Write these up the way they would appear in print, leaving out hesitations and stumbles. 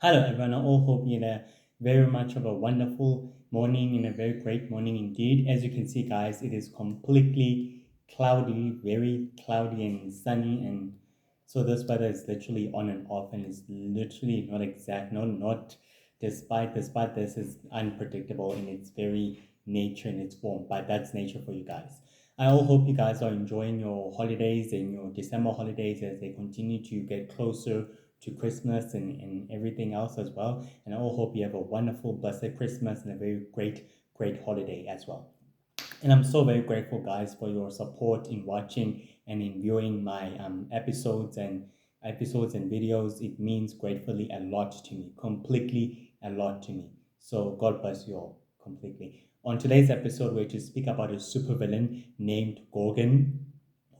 Hello, everyone. I all hope you had a very much of a wonderful morning and a very great morning indeed. As you can see, guys, it is completely cloudy, very cloudy and sunny, and so this weather is literally on and off, and it's literally not exact. No, not despite this is unpredictable in its very nature and its form. But that's nature for you guys. I all hope you guys are enjoying your holidays and your December holidays as they continue to get closer to Christmas and everything else as well. And I all hope you have a wonderful, blessed Christmas and a very great holiday as well. And I'm so very grateful, guys, for your support in watching and in viewing my episodes and videos. It means gratefully a lot to me, completely a lot to me. So God bless you all completely. On today's episode, we're to speak about a supervillain named Gorgon,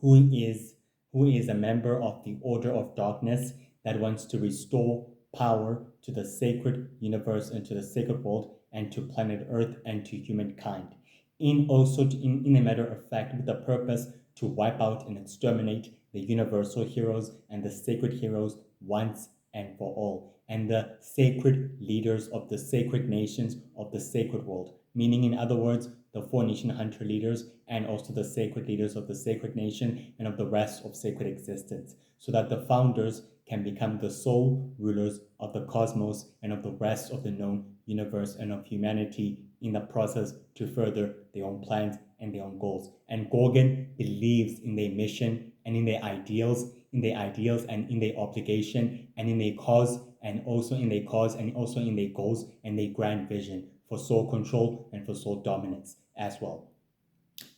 who is who is a member of the Order of Darkness that wants to restore power to the sacred universe and to the sacred world and to planet Earth and to humankind. In a matter of fact, with the purpose to wipe out and exterminate the universal heroes and the sacred heroes once and for all, and the sacred leaders of the sacred nations of the sacred world. Meaning, in other words, the four nation hunter leaders and also the sacred leaders of the sacred nation and of the rest of sacred existence, so that the founders can become the sole rulers of the cosmos and of the rest of the known universe and of humanity in the process to further their own plans and their own goals. And Gorgon believes in their mission and in their ideals, and in their obligation and in their cause, and also in their cause and also in their goals and their grand vision for soul control and for soul dominance as well.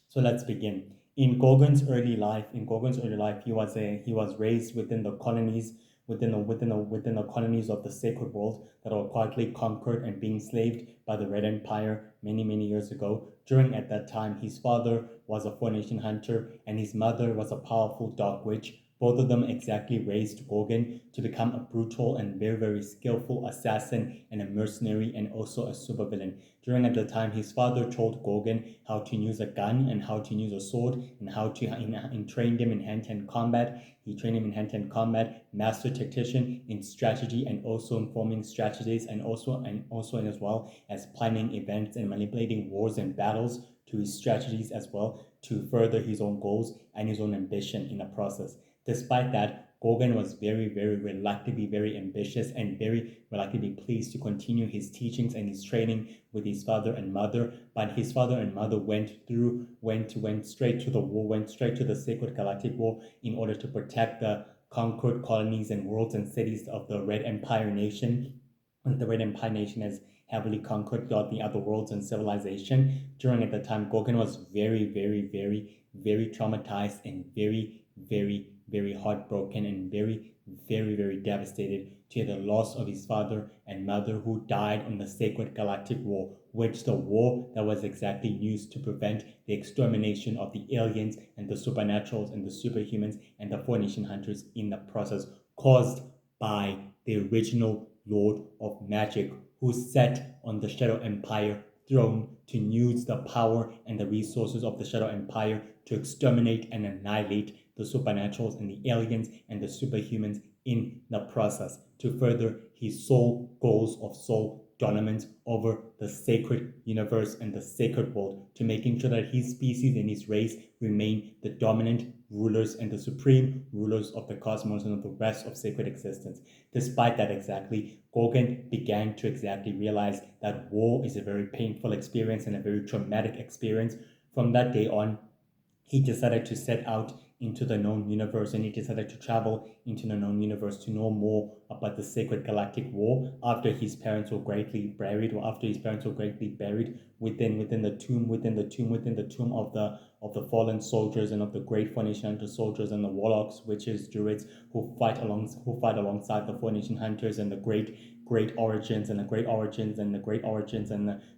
So let's begin. In Gorgon's early life, he was raised within the colonies, within the colonies of the sacred world that were partly conquered and being enslaved by the Red Empire many years ago. During at that time, his father was a four-nation hunter, and his mother was a powerful dark witch. Both of them exactly raised Gorgon to become a brutal and very skillful assassin and a mercenary and also a supervillain. During at the time, his father told Gorgon how to use a gun and how to use a sword and how to and trained him in hand-to-hand combat. He trained him in hand-to-hand combat, master tactician in strategy and also in forming strategies and as well as planning events and manipulating wars and battles to his strategies as well to further his own goals and his own ambition in the process. Despite that, Gorgon was very reluctantly very ambitious and very reluctantly pleased to continue his teachings and his training with his father and mother. But his father and mother went straight to the war, went straight to the Sacred Galactic War in order to protect the conquered colonies and worlds and cities of the Red Empire Nation. And the Red Empire Nation has heavily conquered all the other worlds and civilization. During at the time, Gorgon was very traumatized and very heartbroken and very devastated to the loss of his father and mother who died on the Sacred Galactic War, which the war that was exactly used to prevent the extermination of the aliens and the supernaturals and the superhumans and the four nation hunters in the process, caused by the original Lord of Magic who sat on the Shadow Empire throne to use the power and the resources of the Shadow Empire to exterminate and annihilate the supernaturals and the aliens and the superhumans in the process to further his sole goals of soul dominance over the sacred universe and the sacred world, to making sure that his species and his race remain the dominant rulers and the supreme rulers of the cosmos and of the rest of sacred existence. Despite that, exactly, Gorgon began to exactly realize that war is a very painful experience and a very traumatic experience. From that day on, he decided to set out into the known universe, and he decided to travel into the known universe to know more about the Sacred Galactic War after his parents were greatly buried, within the tomb of the fallen soldiers and of the great Four Nation Hunter soldiers and the warlocks, witches, druids who fight alongside the Four Nation Hunters and the great origins and the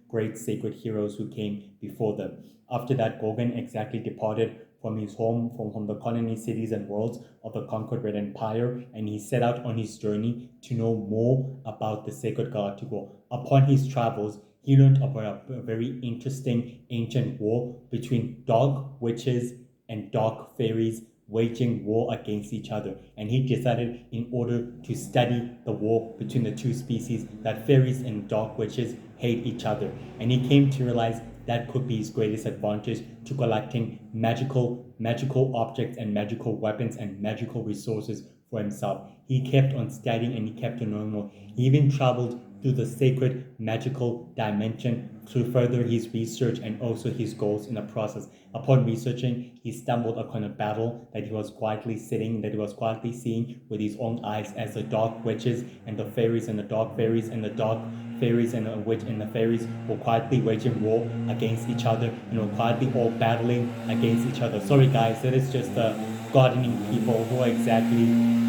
great sacred heroes who came before them. After that, Gorgon exactly departed from his home, from the colony cities and worlds of the conquered Red Empire, and he set out on his journey to know more about the Sacred Galactic War. Upon his travels, he learned about a very interesting ancient war between dark witches and dark fairies waging war against each other. And he decided, in order to study the war between the two species, that fairies and dark witches hate each other. And he came to realize that could be his greatest advantage to collecting magical objects and magical weapons and magical resources for himself. He kept on studying and he kept on knowing more. He even traveled through the sacred magical dimension to further his research and also his goals in the process. Upon researching, he stumbled upon a battle that he was quietly seeing with his own eyes, as the dark witches and the fairies and the dark fairies and the dark fairies and the witch and the fairies were quietly waging war against each other and were quietly all battling against each other. Sorry guys, it is just the gardening people who are exactly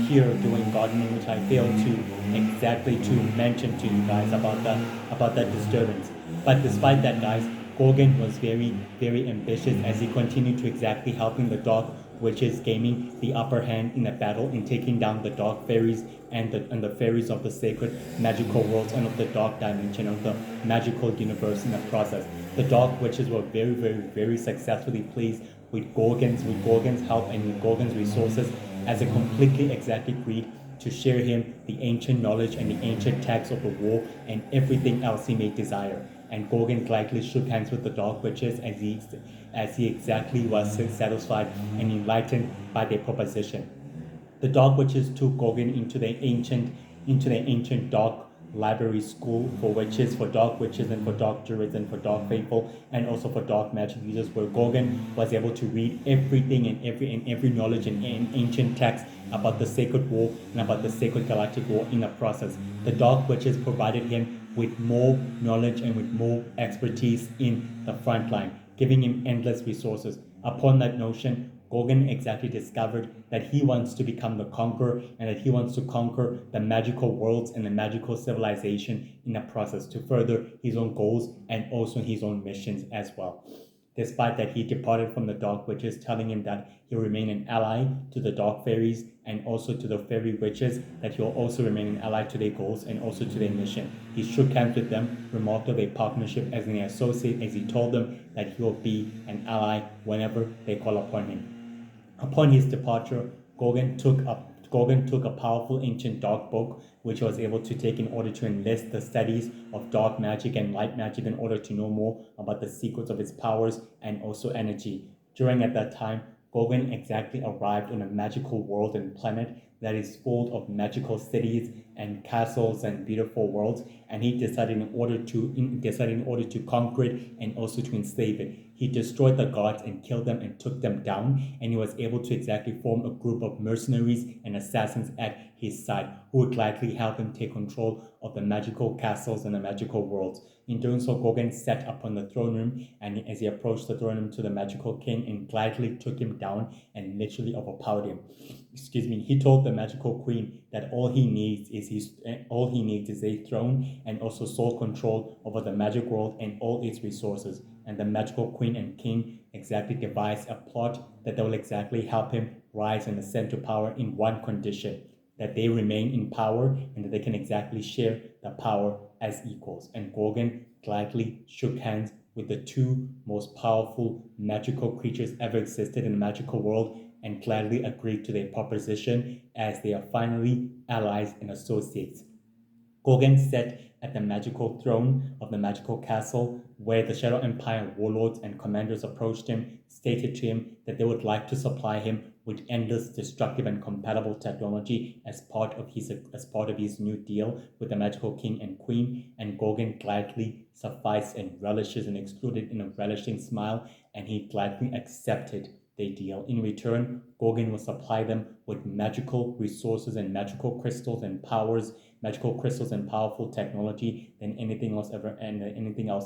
here doing gardening, which I failed to exactly to mention to you guys about that disturbance. But despite that, guys, Gorgon was very ambitious as he continued to exactly helping the dark witches, gaining the upper hand in the battle in taking down the dark fairies and the fairies of the sacred magical worlds and of the dark dimension of the magical universe in the process. The dark witches were very successfully pleased with Gorgon's help and with Gorgon's resources, as it completely exactly agreed to share him the ancient knowledge and the ancient texts of the war and everything else he may desire. And Gorgon gladly shook hands with the dark witches as he exactly was satisfied and enlightened by their proposition. The dark witches took Gorgon into the ancient dark library school for witches, for dark witches and for dark druids and for dark faithful and also for dark magic users, where Gorgon was able to read everything and every knowledge and ancient text about the sacred war and about the sacred galactic war in the process. The dark witches provided him with more knowledge and with more expertise in the front line, giving him endless resources. Upon that notion, Gorgon exactly discovered that he wants to become the conqueror and that he wants to conquer the magical worlds and the magical civilization in the process to further his own goals and also his own missions as well. Despite that, he departed from the dark witches, telling him that he'll remain an ally to the dark fairies and also to the fairy witches, that he'll also remain an ally to their goals and also to their mission. He shook hands with them, remarked of a partnership as an associate, as he told them that he will be an ally whenever they call upon him. Upon his departure, Gorgon took a powerful ancient dark book, which he was able to take in order to enlist the studies of dark magic and light magic in order to know more about the secrets of its powers and also energy. During at that time, Gorgon exactly arrived on a magical world and planet that is full of magical cities and castles and beautiful worlds, and he decided in order to conquer it and also to enslave it. He destroyed the gods and killed them and took them down, and he was able to exactly form a group of mercenaries and assassins at his side who would gladly help him take control of the magical castles and the magical worlds. In doing so, Gorgon sat upon the throne room, and as he approached the throne room to the magical king and gladly took him down and literally overpowered him. He told the magical queen that all he needs is a throne and also sole control over the magic world and all its resources. And the magical queen and king exactly devised a plot that will exactly help him rise and ascend to power in one condition: that they remain in power and that they can exactly share the power as equals. And Gorgon gladly shook hands with the two most powerful magical creatures ever existed in the magical world and gladly agreed to their proposition, as they are finally allies and associates. Gorgon sat at the magical throne of the magical castle, where the Shadow Empire warlords and commanders approached him, stated to him that they would like to supply him with endless destructive and compatible technology as part of his new deal with the magical king and queen, and Gorgon gladly sufficed and relishes and excluded in a relishing smile, and he gladly accepted the deal. In return, Gorgon will supply them with magical resources and magical crystals and powers, magical crystals and powerful technology than anything else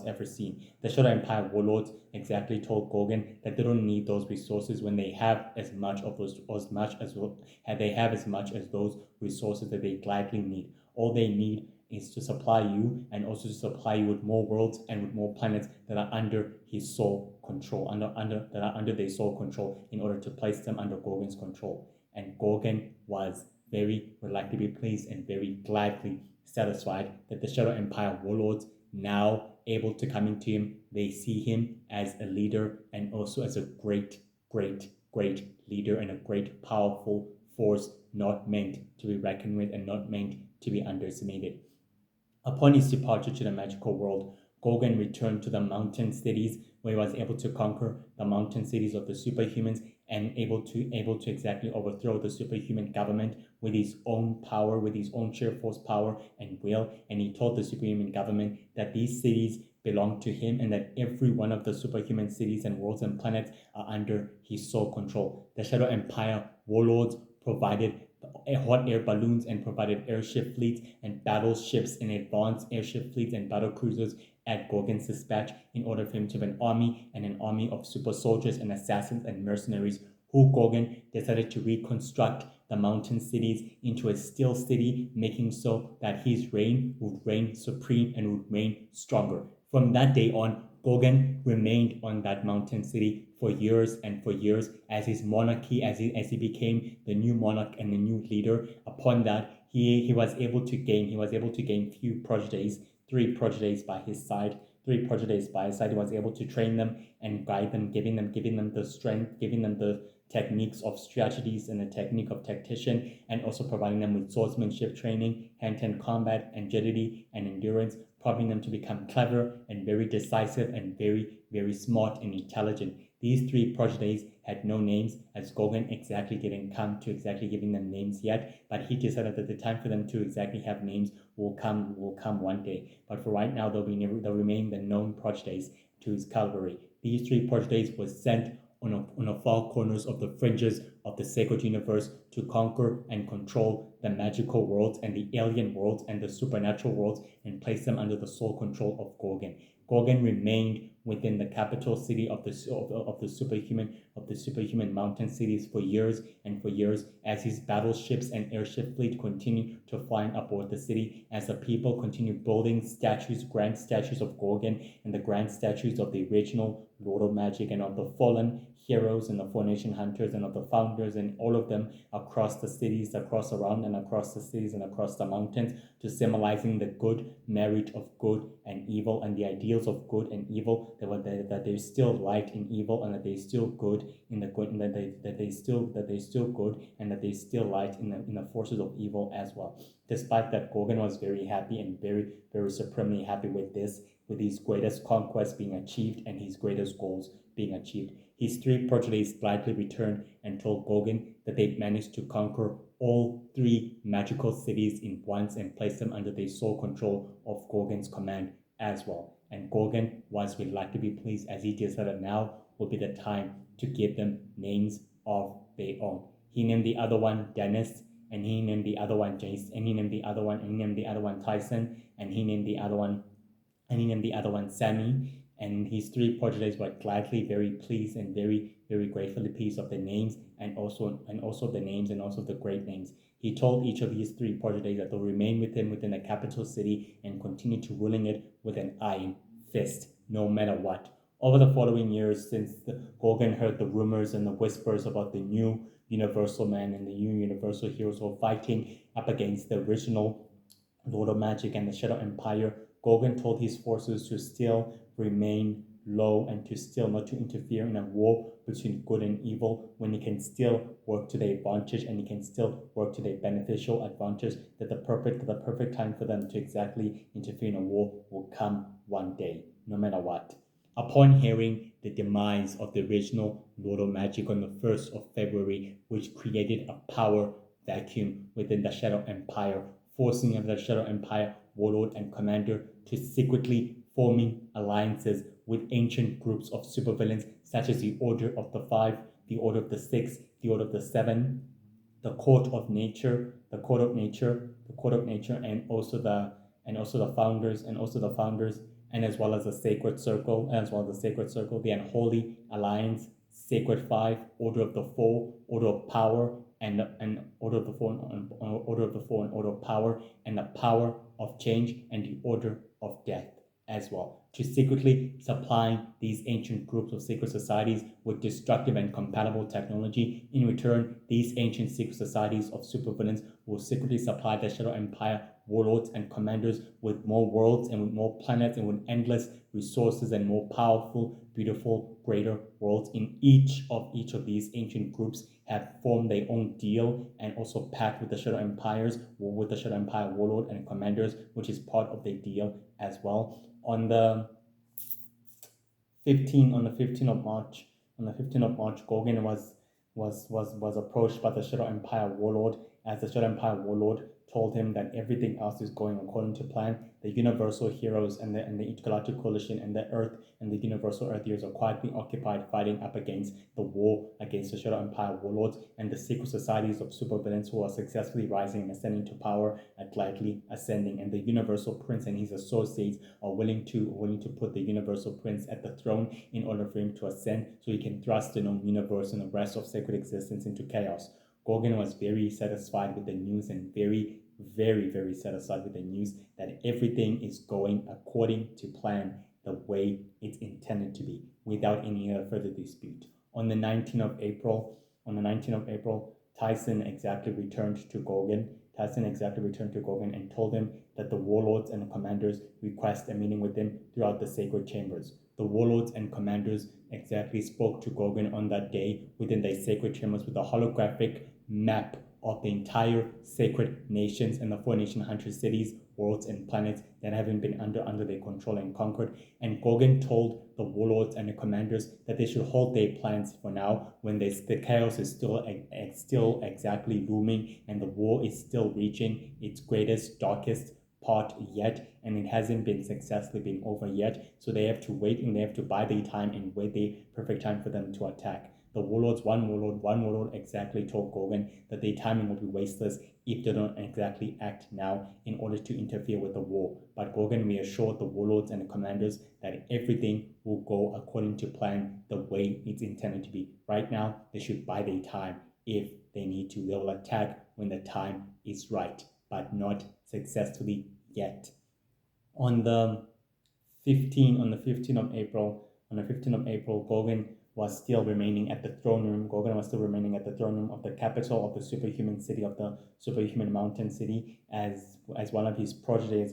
ever seen. The Shadow Empire warlords exactly told Gorgon that they don't need those resources when they have as much as those resources that they gladly need. All they need is to supply you and also to supply you with more worlds and with more planets that are under his sole control, that are under their sole control, in order to place them under Gorgon's control. And Gorgon was very reluctantly pleased and very gladly satisfied that the Shadow Empire warlords, now able to come into him, they see him as a leader and also as a great great leader and a great powerful force not meant to be reckoned with and not meant to be underestimated. Upon his departure to the magical world, Gogan returned to the mountain cities where he was able to conquer the mountain cities of the superhumans and able to exactly overthrow the superhuman government with his own power, with his own sheer force power and will. And he told the superhuman government that these cities belong to him and that every one of the superhuman cities and worlds and planets are under his sole control. The Shadow Empire warlords provided hot air balloons and provided airship fleets and battleships and advanced airship fleets and battle cruisers at Gorgon's dispatch in order for him to have an army of super soldiers and assassins and mercenaries who Gorgon decided to reconstruct the mountain cities into a still city, making so that his reign would reign supreme and would reign stronger. From that day on, Gorgon remained on that mountain city for years and for years as his monarchy, as he became the new monarch and the new leader. Upon that, he was able to gain few protégés, 3 protégés by his side. 3 protégés by his side. He was able to train them and guide them, giving them the strength, giving them the techniques of strategies and the technique of tactician, and also providing them with swordsmanship training, hand-to-hand combat, agility, and endurance, prompting them to become clever and very decisive and very, very smart and intelligent. These 3 protégés had no names, as Gorgon exactly didn't come to exactly giving them names yet, but he decided that the time for them to exactly have names will come one day. But for right now, they'll remain the known protégés to his cavalry. These 3 protégés were sent on the far corners of the fringes of the sacred universe to conquer and control the magical worlds and the alien worlds and the supernatural worlds and place them under the sole control of Gorgon. Gorgon remained within the capital city of the superhuman mountain cities for years and for years as his battleships and airship fleet continue to fly aboard the city, as the people continue building statues, grand statues of Gorgon and the grand statues of the original Lord of Magic and of the fallen heroes and the Formation Hunters and of the founders and all of them across the cities, across around and across the cities and across the mountains, to symbolizing the good merit of good and evil and the ideals of good and evil, that there's still light in evil and that there's still good in the good, and that there's still good and that there's still light in the forces of evil as well. Despite that, Gorgon was very happy and very, very supremely happy with his greatest conquest being achieved and his greatest goals being achieved. His 3 protégés gladly returned and told Gorgon that they'd managed to conquer all 3 magical cities in once and place them under the sole control of Gorgon's command as well. And Gorgon was reluctantly pleased, as he decided now would be the time to give them names of their own. He named the other one Dennis, and he named the other one Jace, and he named the other one Tyson, and he named the other one Sammy. And his 3 protégés were gladly very pleased and very, very gratefully pleased of the names and also the great names. He told each of his 3 protégés that they'll remain with him within the capital city and continue to ruling it with an iron fist, no matter what. Over the following years, since Gorgon heard the rumors and the whispers about the new Universal Man and the new Universal Heroes who were fighting up against the original Lord of Magic and the Shadow Empire, Gorgon told his forces to still remain low and to still not to interfere in a war between good and evil, when he can still work to their advantage and he can still work to their beneficial advantage, that the perfect time for them to exactly interfere in a war will come one day, no matter what. Upon hearing the demise of the original Lord of Magic on the 1st of February, which created a power vacuum within the Shadow Empire, forcing the Shadow Empire warlord and commander to secretly forming alliances with ancient groups of supervillains such as the Order of the Five, the Order of the Six, the Order of the Seven, the Court of Nature, and also the founders, and as well as the Sacred Circle, the Unholy Alliance, Sacred Five, Order of the Four, Order of Power, and Order of the Four, and Order of Power, and the Power of Change, and the Order of Death as well. to secretly supply these ancient groups of secret societies with destructive and compatible technology. In return, these ancient secret societies of supervillains will secretly supply the Shadow Empire warlords and commanders with more worlds and with more planets and with endless resources and more powerful, beautiful, greater worlds. In each of these ancient groups have formed their own deal and also pact with the Shadow Empires or with the Shadow Empire warlord and commanders, which is part of their deal as well. On the 15th of March, Gorgon was approached by the Shadow Empire warlord, as the Shadow Empire warlord told him that everything else is going according to plan. The Universal Heroes and the Intergalactic Coalition and the Earth and the Universal Earth Heroes are quietly occupied fighting up against the war against the Shadow Empire warlords, and the secret societies of supervillains who are successfully rising and ascending to power are gladly ascending, and the Universal Prince and his associates are willing to put the Universal Prince at the throne in order for him to ascend, so he can thrust the known universe and the rest of sacred existence into chaos. Gorgon was very satisfied with the news and very satisfied with the news that everything is going according to plan, the way it's intended to be, without any further dispute. On the 19th of April, Tyson exactly returned to Gorgon. And told him that the warlords and commanders request a meeting with him throughout the sacred chambers. The warlords and commanders exactly spoke to Gorgon on that day within their sacred chambers with a holographic map of the entire sacred nations and the 4 nation 100 cities, worlds, and planets that haven't been under their control and conquered. And Gorgon told the warlords and the commanders that they should hold their plans for now, when the chaos is still exactly looming and the war is still reaching its greatest, darkest part yet, and it hasn't been successfully been over yet. So they have to wait and they have to buy their time and wait the perfect time for them to attack. The warlords, one warlord exactly told Gorgon that their timing will be wasteless if they don't exactly act now in order to interfere with the war. But Gorgon reassured the warlords and the commanders that everything will go according to plan, the way it's intended to be. Right now, they should buy their time. If they need to, they will attack when the time is right, but not successfully yet. On the 15th of April, Gorgon was still remaining at the throne room. Gorgon was still remaining at the throne room of the capital of the superhuman city, of the superhuman mountain city, as one of his proteges,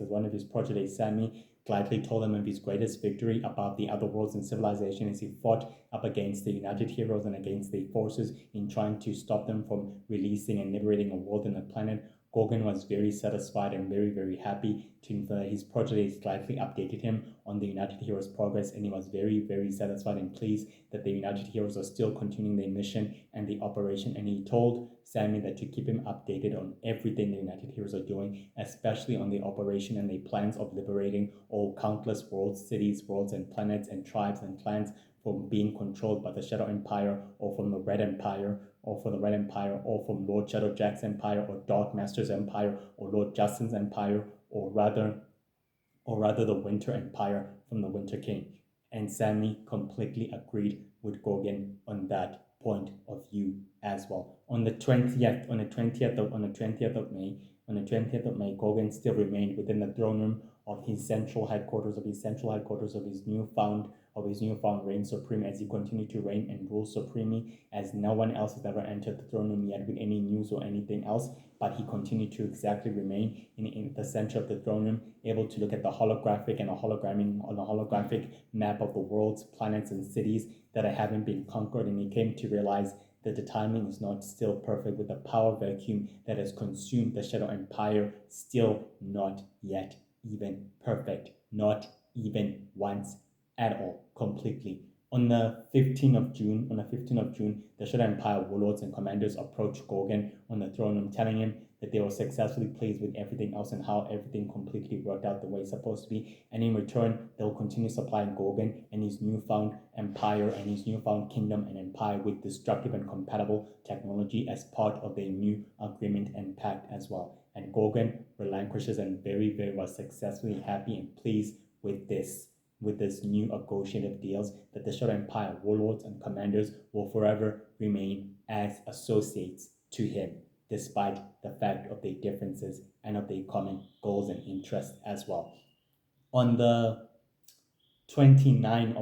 Sammy, gladly told him of his greatest victory above the other worlds and civilization as he fought up against the United Heroes and against their forces in trying to stop them from releasing and liberating a world and a planet. Gorgon was very satisfied and very happy to his protege gladly updated him on the United Heroes' progress, and he was very satisfied and pleased that the United Heroes are still continuing their mission and the operation. And he told Sammy that to keep him updated on everything the United Heroes are doing, especially on the operation and the plans of liberating all countless worlds, cities, worlds, and planets and tribes and clans from being controlled by the Shadow Empire or from the Red Empire or from Lord Shadowjack's Empire or Dark Master's Empire or Lord Justin's Empire or rather the Winter Empire from the Winter King. And Sammy completely agreed with Gorgon on that point of view as well. On the 20th of May, Gorgon still remained within the throne room of his central headquarters of his newfound reign supreme, as he continued to reign and rule supremely, as no one else has ever entered the throne room yet with any news or anything else, but he continued to exactly remain in the center of the throne room, able to look at the holographic map of the worlds, planets, and cities that haven't been conquered, and he came to realize that the timing is not still perfect, with the power vacuum that has consumed the Shadow Empire still not yet even perfect, not even once at all, completely. On the 15th of June, the Shadow Empire warlords and commanders approached Gorgon on the throne room, telling him that they were successfully pleased with everything else and how everything completely worked out the way it's supposed to be. And in return, they'll continue supplying Gorgon and his newfound empire and his newfound kingdom and empire with destructive and compatible technology as part of their new agreement and pact as well. And Gorgon relinquishes and very was successfully happy and pleased with this new negotiated deals, that the Shadow Empire warlords and commanders will forever remain as associates to him, despite the fact of their differences and of their common goals and interests as well. On the On the 29th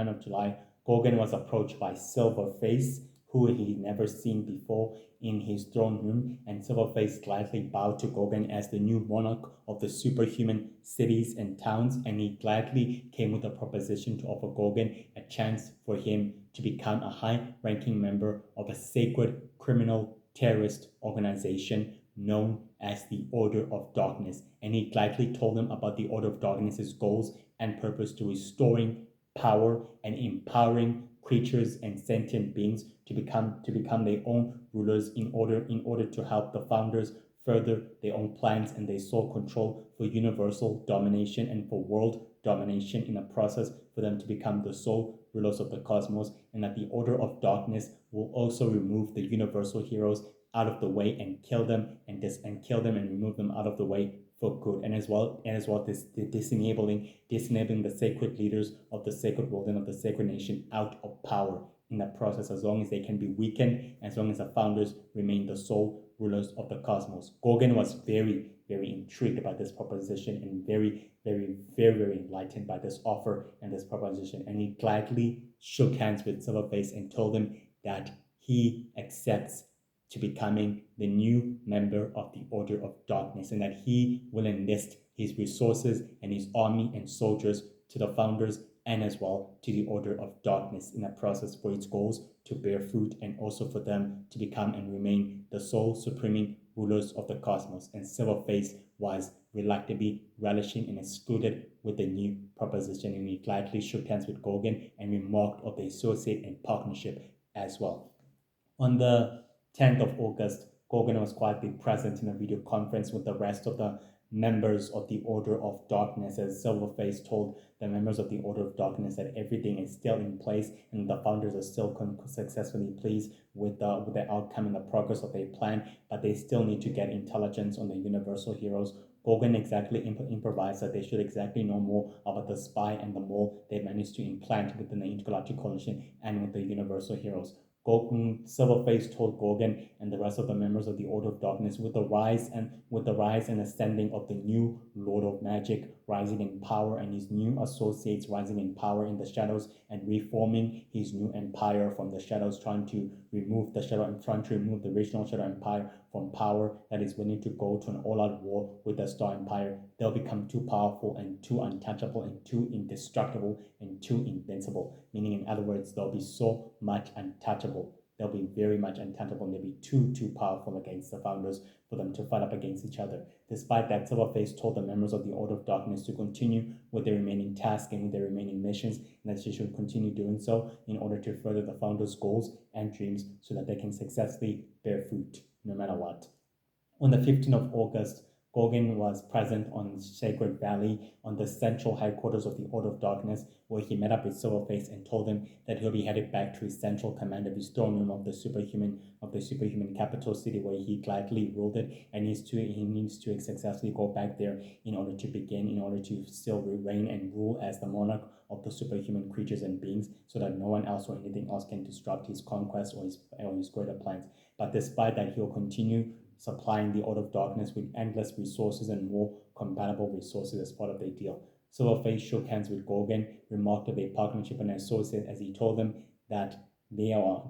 of July, Gorgon was approached by Silverface, who he never seen before, in his throne room, and Silverface gladly bowed to Gorgon as the new monarch of the superhuman cities and towns, and he gladly came with a proposition to offer Gorgon a chance for him to become a high-ranking member of a sacred criminal terrorist organization known as the Order of Darkness. And he gladly told him about the Order of Darkness's goals and purpose to restoring power and empowering creatures and sentient beings to become their own rulers in order to help the founders further their own plans and their sole control for universal domination and for world domination, in a process for them to become the sole rulers of the cosmos, and that the Order of Darkness will also remove the universal heroes out of the way and kill them and remove them out of the way for good, and as well disenabling the sacred leaders of the sacred world and of the sacred nation out of power in that process, as long as they can be weakened, as long as the founders remain the sole rulers of the cosmos. Gorgon was very, very intrigued by this proposition and very, very, very, very enlightened by this offer and this proposition, and he gladly shook hands with Silverface and told him that he accepts to becoming the new member of the Order of Darkness, and that he will enlist his resources and his army and soldiers to the founders and as well to the Order of Darkness in a process for its goals to bear fruit, and also for them to become and remain the sole supreme rulers of the cosmos. And Silverface was reluctantly relishing and excluded with the new proposition, and he gladly shook hands with Gorgon and remarked of the associate and partnership as well. On the 10th of August, Gorgon was quietly present in a video conference with the rest of the members of the Order of Darkness, as Silverface told the members of the Order of Darkness that everything is still in place and the founders are still successfully pleased with the outcome and the progress of their plan, but they still need to get intelligence on the universal heroes. Gorgon exactly improvised that they should exactly know more about the spy and the mole they managed to implant within the Intergalactic Coalition and with the universal heroes. Silverface told Gorgon and the rest of the members of the Order of Darkness, with the rise and ascending of the new Lord of Magic rising in power and his new associates rising in power in the shadows and reforming his new empire from the shadows, trying to remove the original Shadow Empire from power, that is willing to go to an all-out war with the Star Empire. They'll become too powerful and too untouchable and too indestructible and too invincible, meaning in other words, they'll be so much untouchable. They'll be very much untouchable, and they'll be too powerful against the founders for them to fight up against each other. Despite that, Silverface told the members of the Order of Darkness to continue with their remaining tasks and with their remaining missions, and that they should continue doing so in order to further the founders' goals and dreams so that they can successfully bear fruit no matter what. On the 15th of August, Gorgon was present on Sacred Valley, on the central headquarters of the Order of Darkness, where he met up with Silverface and told him that he'll be headed back to his central command of his throne room of the superhuman capital city, where he gladly ruled it, and he needs to successfully go back there in order to still reign and rule as the monarch of the superhuman creatures and beings, so that no one else or anything else can disrupt his conquest or his greater plans. But despite that, he'll continue supplying the Order of Darkness with endless resources and more compatible resources as part of their deal. Silverface shook hands with Gorgon, remarked of their partnership and associate, as he told them that they are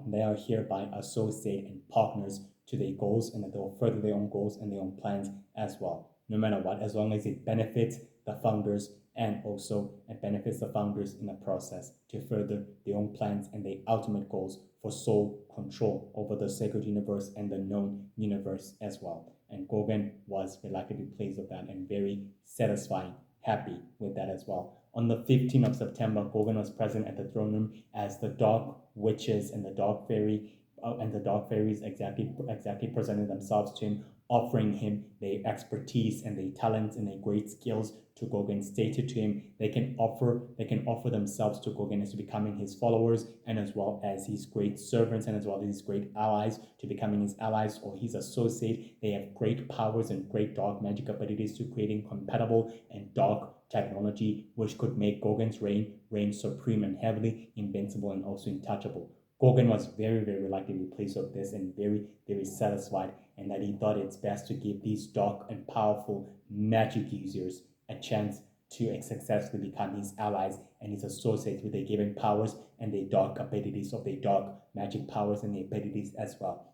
hereby associate and partners to their goals, and that they will further their own goals and their own plans as well, no matter what, as long as it benefits the founders, and also it benefits the founders in the process to further their own plans and their ultimate goals for sole control over the sacred universe and the known universe as well. And Gorgon was reluctantly pleased with that and very satisfying, happy with that as well. On the 15th of September, Gorgon was present at the throne room as the Dark Witches and the Dark Fairies exactly presented themselves to him, offering him their expertise and their talents and their great skills to Gorgon. Stated to him they can offer themselves to Gorgon as to becoming his followers, and as well as his great servants, and as well as his great allies, to becoming his allies or his associate. They have great powers and great dark magic abilities to creating compatible and dark technology, which could make Gorgon's reign supreme and heavily invincible and also untouchable. Gorgon was very, very reluctantly pleased with this and very, very satisfied, and that he thought it's best to give these dark and powerful magic users a chance to successfully become his allies and his associates with their given powers and their dark abilities of their dark magic powers and their abilities as well.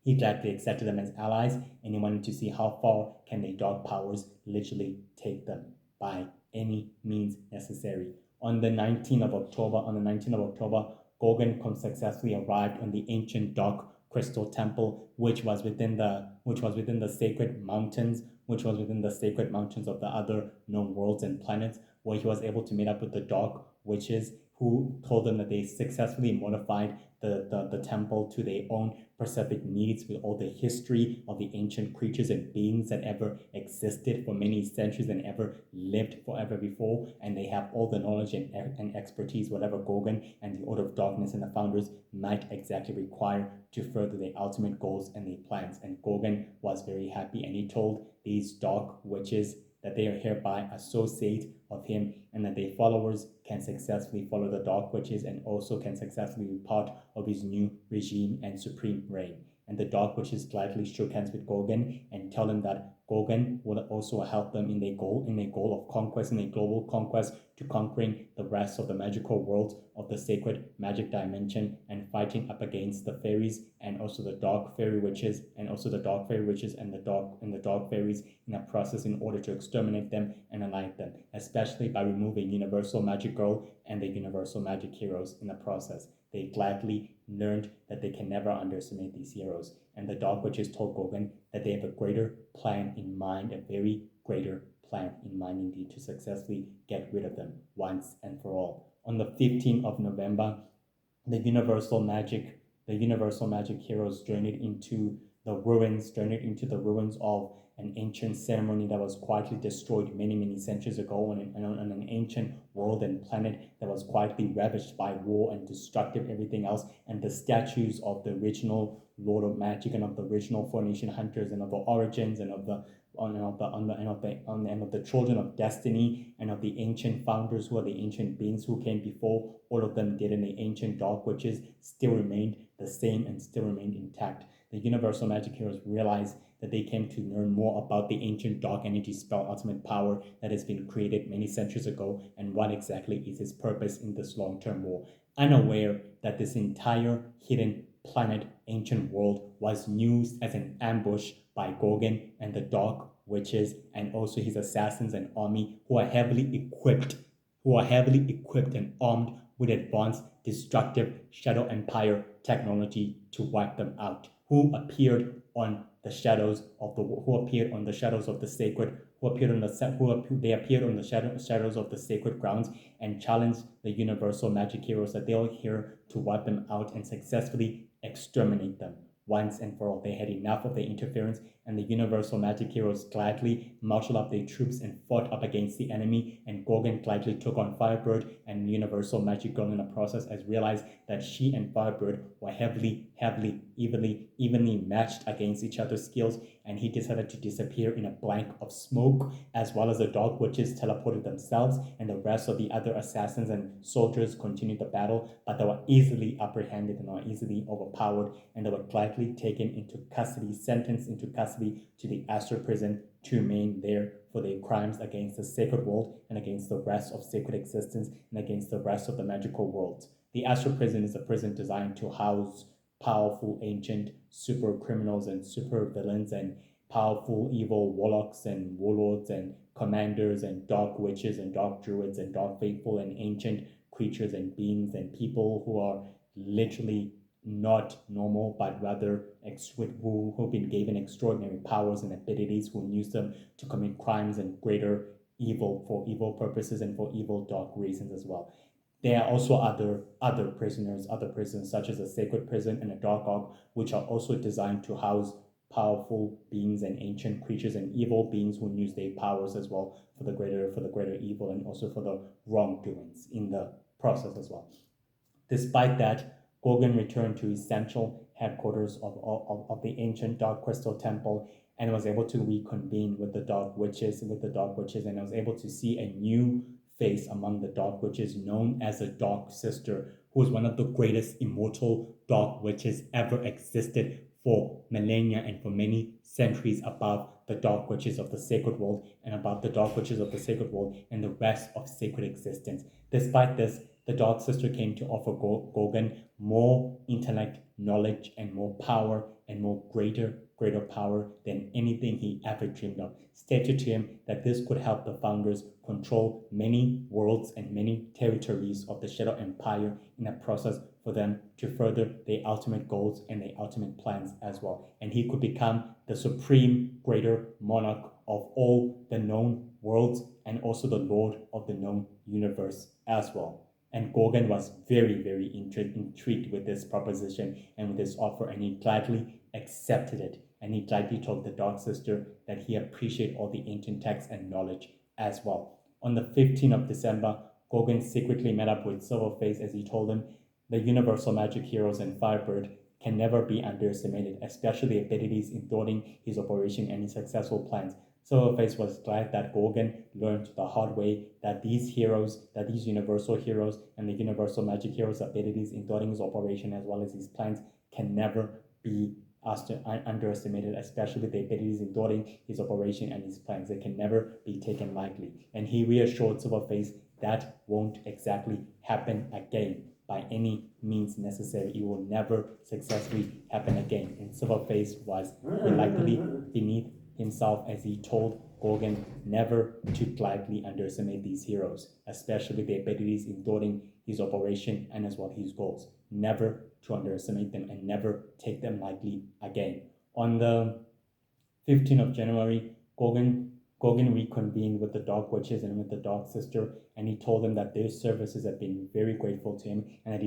He gladly accepted them as allies, and he wanted to see how far can their dark powers literally take them by any means necessary. On the 19th of October, Gorgon successfully arrived on the ancient dark crystal temple, which was within the sacred mountains, of the other known worlds and planets, where he was able to meet up with the dark witches who told them that they successfully modified the temple to their own specific needs with all the history of the ancient creatures and beings that ever existed for many centuries and ever lived forever before. And they have all the knowledge and expertise, whatever Gorgon and the Order of Darkness and the founders might exactly require to further their ultimate goals and their plans. And Gorgon was very happy, and he told these dark witches that they are hereby associate of him and that their followers can successfully follow the dark witches and also can successfully be part of his new regime and supreme reign. And the dark witches gladly shook hands with Gorgon and tell him that Gorgon will also help them in their goal of conquest, in a global conquest, to conquering the rest of the magical world of the sacred magic dimension and fighting up against the fairies and also the dark fairy witches and the dark fairies in a process in order to exterminate them and annihilate them, especially by removing Universal Magic Girl and the Universal Magic Heroes in the process. They gladly learned that they can never underestimate these heroes, and the dark witches told Gorgon that they have a greater plan in mind, a very greater plan in mind indeed, to successfully get rid of them once and for all. On the 15th of November, the Universal Magic heroes journeyed into the ruins of an ancient ceremony that was quietly destroyed many centuries ago on an ancient world and planet that was quietly ravaged by war and destructive everything else. And the statues of the original Lord of Magic and of the original Four Nation Hunters and of the origins and of the children of destiny and of the ancient founders who are the ancient beings who came before, all of them did, and the ancient dark witches still remained the same and still remained intact. The Universal Magic Heroes realized that they came to learn more about the ancient dark energy spell ultimate power that has been created many centuries ago and what exactly is its purpose in this long-term war, unaware that this entire hidden planet ancient world was used as an ambush by Gorgon and the dark witches and also his assassins and army who are heavily equipped and armed with advanced destructive Shadow Empire technology to wipe them out, who appeared on the shadows of the sacred grounds and challenged the Universal Magic Heroes that they are here to wipe them out and successfully exterminate them once and for all. They had enough of their interference, and the Universal Magic Heroes gladly marshaled up their troops and fought up against the enemy, and Gorgon gladly took on Firebird and Universal Magic Girl in the process, as realized that she and Firebird were evenly matched against each other's skills, and he decided to disappear in a blank of smoke, as well as the dark witches teleported themselves, and the rest of the other assassins and soldiers continued the battle, but they were easily apprehended and were easily overpowered, and they were gladly taken into custody, sentenced into custody to the Astral Prison to remain there for their crimes against the sacred world and against the rest of sacred existence and against the rest of the magical world. The Astral Prison is a prison designed to house powerful ancient super criminals and super villains and powerful evil warlocks and warlords and commanders and dark witches and dark druids and dark faithful and ancient creatures and beings and people who are literally not normal, but rather who've been given extraordinary powers and abilities, who use them to commit crimes and greater evil for evil purposes and for evil dark reasons as well. There are also other prisons such as a sacred prison and a dark ark, which are also designed to house powerful beings and ancient creatures and evil beings who use their powers as well for the greater evil and also for the wrongdoings in the process as well. Despite that, Gorgon returned to his central headquarters of the ancient Dark Crystal Temple and was able to reconvene with the Dark Witches, and was able to see a new face among the Dark Witches known as the Dark Sister, who was one of the greatest immortal Dark Witches ever existed for millennia and for many centuries above the dark witches of the sacred world and above the dark witches of the sacred world and the rest of sacred existence. Despite this, the Dark Sister came to offer Gogan more intellect, knowledge, and more power, and more greater power than anything he ever dreamed of. Stated to him that this could help the founders control many worlds and many territories of the Shadow Empire in a process for them to further their ultimate goals and their ultimate plans as well. And he could become the supreme greater monarch of all the known worlds and also the lord of the known universe as well. And Gogan was very intrigued with this proposition and with this offer, and he gladly accepted it. And he gladly told the Dark Sister that he appreciated all the ancient texts and knowledge as well. On the 15th of December, Gogan secretly met up with Silverface as he told him the universal magic heroes and Firebird can never be underestimated, especially the abilities in thwarting his operation and his successful plans. Silverface was glad that Gogan learned the hard way that these heroes, that these universal heroes and the universal magic heroes' abilities in thwarting his operation as well as his plans can never be underestimated, especially the abilities in thwarting his operation and his plans. They can never be taken lightly. And he reassured Silverface that won't exactly happen again by any means necessary. It will never successfully happen again. And Silverface was reluctantly beneath himself as he told Gogan never to gladly underestimate these heroes, especially the abilities in thwarting his operation and as well his goals. Never to underestimate them and never take them lightly again. On the 15th of January, Gogan reconvened with the Dark Witches and with the Dark Sister, and he told them that their services have been very grateful to him, and that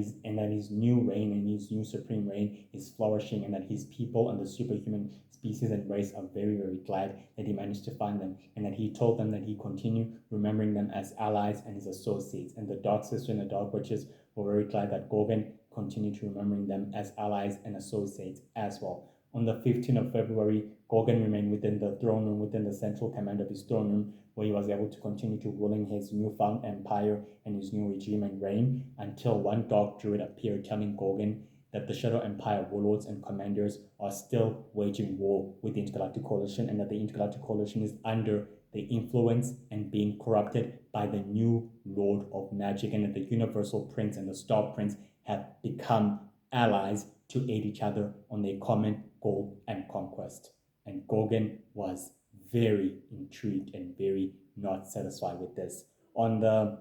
his new reign and his new supreme reign is flourishing, and that his people and the superhuman species and race are very glad that he managed to find them, and that he told them that he continue remembering them as allies and his associates. And the Dark Sister and the Dark Witches were very glad that Gogan continued to remembering them as allies and associates as well. On the 15th of February, Gogan remained within the throne room, within the central command of his throne room, where he was able to continue to ruling his newfound empire and his new regime and reign, until one dark druid appeared telling Gogan that the Shadow Empire warlords and commanders are still waging war with the Intergalactic Coalition, and that the Intergalactic Coalition is under the influence and being corrupted by the new Lord of Magic, and that the Universal Prince and the Star Prince have become allies to aid each other on their common goal and conquest. And Gogan was very intrigued and very not satisfied with this. On the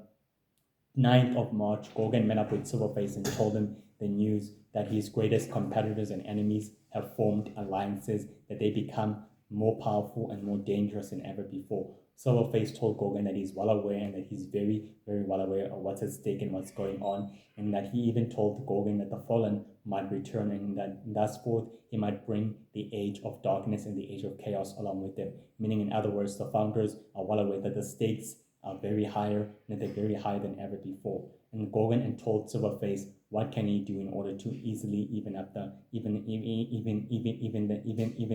9th of March, Gogan met up with Silverface and told him the news that his greatest competitors and enemies have formed alliances, that they become more powerful and more dangerous than ever before. Silverface told Gogan that he's well aware and that he's very well aware of what's at stake and what's going on, and that he even told Gogan that the Fallen might return, and that thenceforth he might bring the age of darkness and the age of chaos along with him. Meaning, in other words, the founders are well aware that the stakes are very higher, and they're very higher than ever before. And Gogan and told Silverface what can he do in order to easily even up the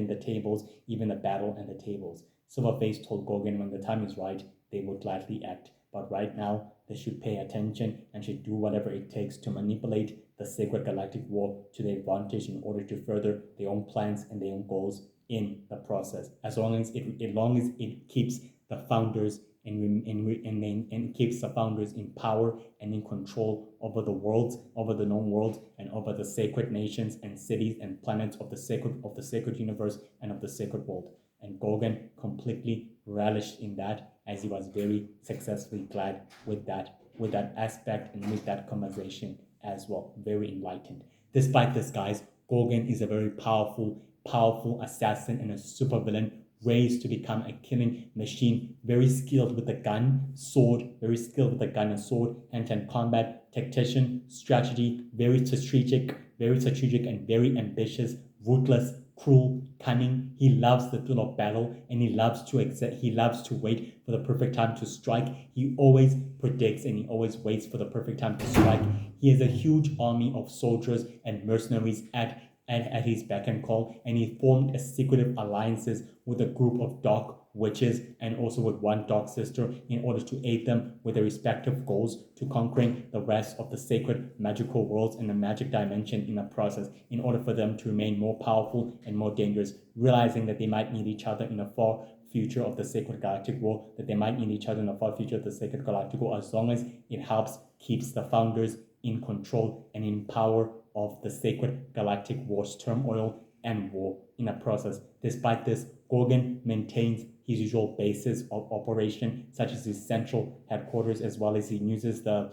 the tables, even the battle and the tables. Silverface told Gogan when the time is right, they would gladly act. But right now, they should pay attention and should do whatever it takes to manipulate the Sacred Galactic War to their advantage in order to further their own plans and their own goals in the process. As long as it keeps the founders and keeps the founders in power and in control over the worlds, over the known worlds, and over the sacred nations and cities and planets of the sacred universe and of the sacred world. And Gogan completely relished in that, as he was very successfully glad with that aspect and with that conversation as well. Very enlightened. Despite this, guys, Gogan is a very powerful assassin and a supervillain, raised to become a killing machine, very skilled with the gun, sword, hand-to-hand combat, tactician, strategy, very strategic and very ambitious, ruthless, cruel, cunning. He loves the thrill of battle, and he loves to wait for the perfect time to strike. He always predicts and he always waits for the perfect time to strike. He has a huge army of soldiers and mercenaries at his beck and call, and he formed a secretive alliances with a group of dark witches and also with one dark sister in order to aid them with their respective goals to conquering the rest of the sacred magical worlds and the magic dimension in the process, in order for them to remain more powerful and more dangerous, realizing that they might need each other in the far future of the sacred galactic war, that they might need each other in the far future of the sacred galactic war, as long as it helps keeps the founders in control and in power of the sacred galactic war's turmoil and war in the process. Despite this, Gorgon maintains his usual bases of operation, such as his central headquarters, as well as he uses the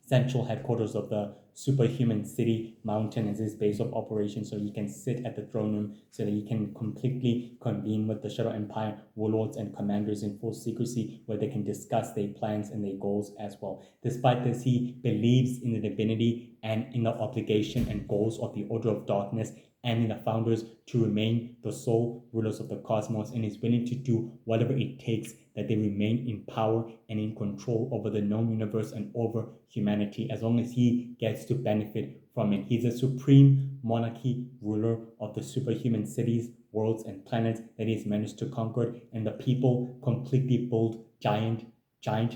central headquarters of the superhuman city mountain as his base of operation, so he can sit at the throne room, so that he can completely convene with the Shadow Empire warlords and commanders in full secrecy, where they can discuss their plans and their goals as well. Despite this, he believes in the divinity and in the obligation and goals of the Order of Darkness and in the founders to remain the sole rulers of the cosmos, and is willing to do whatever it takes that they remain in power and in control over the known universe and over humanity, as long as he gets to benefit from it. He's a supreme monarchy ruler of the superhuman cities, worlds, and planets that he's managed to conquer, and the people completely build giant,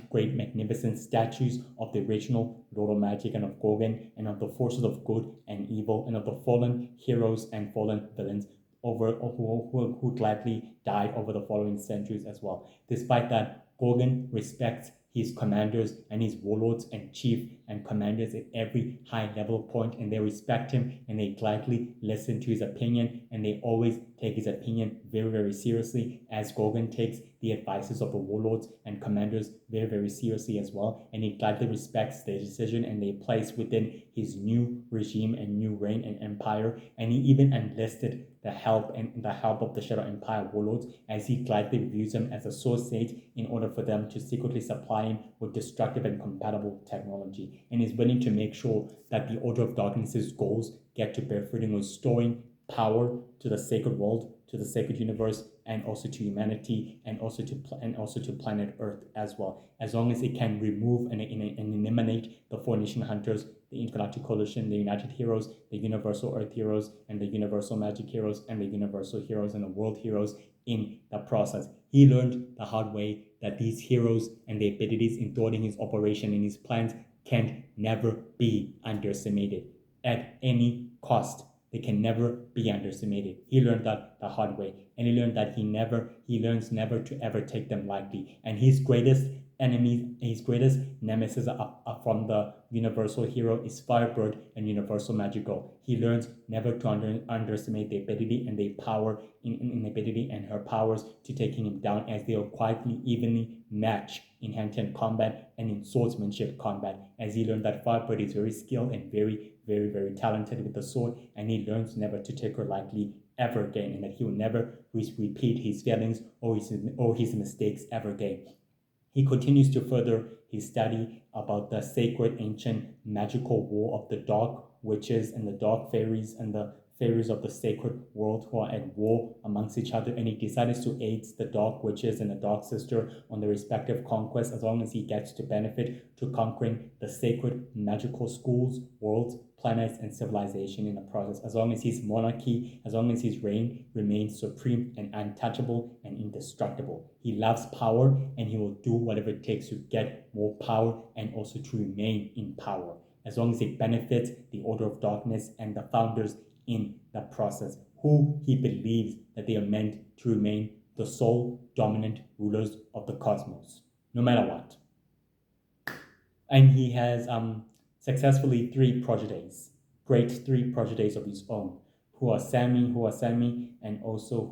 great, magnificent statues of the original Lord of Magic and of Gorgon and of the forces of good and evil and of the fallen heroes and fallen villains who gladly died over the following centuries as well. Despite that, Gorgon respects his commanders and his warlords and chief and commanders at every high level point, and they respect him and they gladly listen to his opinion, and they always take his opinion very, very seriously, as Gorgon takes the advices of the warlords and commanders very, very seriously as well, and he gladly respects their decision and their place within his new regime and new reign and empire, and he even enlisted the help of the Shadow Empire warlords, as he gladly views them as a source sage in order for them to secretly supply him with destructive and compatible technology, and is willing to make sure that the Order of Darkness's goals get to bear fruit in restoring power to the sacred world, to the sacred universe, and also to humanity, and also to planet Earth as well. As long as it can remove and eliminate the Four Nation Hunters, the Intergalactic Coalition, the United Heroes, the Universal Earth Heroes, and the Universal Magic Heroes, and the Universal Heroes, and the World Heroes in the process. He learned the hard way that these heroes and their abilities in thwarting his operation and his plans can never be underestimated at any cost. They can never be underestimated. He learned that the hard way, and he learned that he learns never to ever take them lightly. And his greatest enemies, his greatest nemesis are from the Universal Hero is Firebird and Universal Magical. He learns never to underestimate their ability and their power in ability and her powers to taking him down, as they are quietly, evenly matched in hand-to-hand combat and in swordsmanship combat, as he learned that Firebird is very skilled and very, very, very talented with the sword, and he learns never to take her lightly ever again, and that he will never repeat his failings or his mistakes ever again. He continues to further his study about the sacred ancient magical war of the dark witches and the dark fairies and the fairies of the sacred world who are at war amongst each other, and he decides to aid the dark witches and the dark sister on their respective conquests, as long as he gets to benefit to conquering the sacred magical schools, worlds, planets, and civilization in the process, as long as his monarchy, as long as his reign remains supreme and untouchable and indestructible. He loves power, and he will do whatever it takes to get more power and also to remain in power, as long as it benefits the Order of Darkness and the founders in the process, who he believes that they are meant to remain the sole dominant rulers of the cosmos, no matter what. And he has successfully three protégés of his own, who are Sammy, and also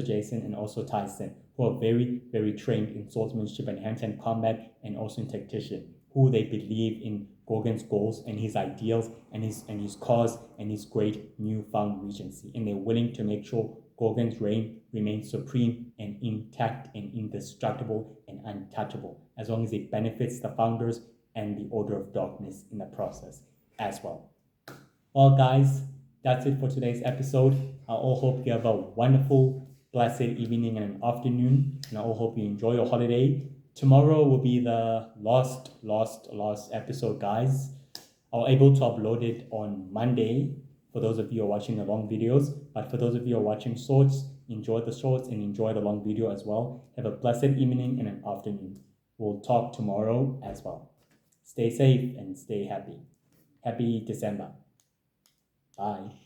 Jason, and also Tyson, who are very, very trained in swordsmanship and hand-to-hand combat, and also in tactician, who they believe in Gorgon's goals and his ideals and his cause and his great newfound regency, and they're willing to make sure Gorgon's reign remains supreme and intact and indestructible and untouchable, as long as it benefits the founders and the Order of Darkness in the process as well. Well, guys, that's it for today's episode. I all hope you have a wonderful, blessed evening and an afternoon, and I all hope you enjoy your holiday. Tomorrow will be the last episode, guys. I'll able to upload it on Monday for those of you who are watching the long videos, but for those of you who are watching shorts, Enjoy the shorts and enjoy the long video as well. Have a blessed evening and an afternoon. We'll talk tomorrow as well. Stay safe and stay happy. Happy December. Bye.